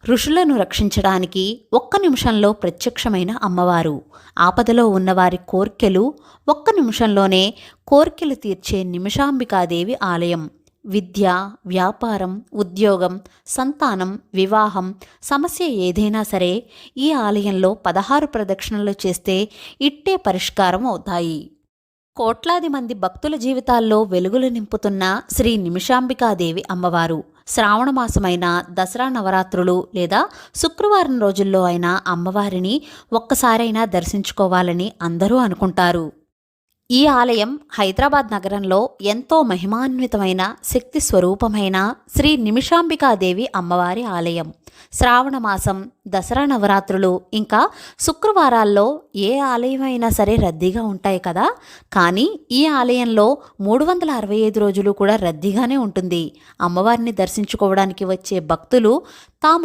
ఋషులను రక్షించడానికి ఒక్క నిమిషంలో ప్రత్యక్షమైన అమ్మవారు. ఆపదలో ఉన్నవారి కోర్కెలు ఒక్క నిమిషంలోనే కోర్కెలు తీర్చే నిమిషాంబికాదేవి ఆలయం. విద్య, వ్యాపారం, ఉద్యోగం, సంతానం, వివాహం సమస్య ఏదైనా సరే ఈ ఆలయంలో 16 ప్రదక్షిణలు చేస్తే ఇట్టే పరిష్కారం అవుతాయి. కోట్లాది మంది భక్తుల జీవితాల్లో వెలుగులు నింపుతున్న శ్రీ నిమిషాంబికాదేవి అమ్మవారు. శ్రావణమాసమైన దసరా నవరాత్రులు లేదా శుక్రవారం రోజుల్లో అయినా అమ్మవారిని ఒక్కసారైనా దర్శించుకోవాలని అందరూ అనుకుంటారు. ఈ ఆలయం హైదరాబాద్ నగరంలో ఎంతో మహిమాన్వితమైన శక్తి స్వరూపమైన శ్రీ నిమిషాంబికాదేవి అమ్మవారి ఆలయం. శ్రావణమాసం, దసరా నవరాత్రులు ఇంకా శుక్రవారాల్లో ఏ ఆలయం అయినా సరే రద్దీగా ఉంటాయి కదా. కానీ ఈ ఆలయంలో 365 రోజులు కూడా రద్దీగానే ఉంటుంది. అమ్మవారిని దర్శించుకోవడానికి వచ్చే భక్తులు తాము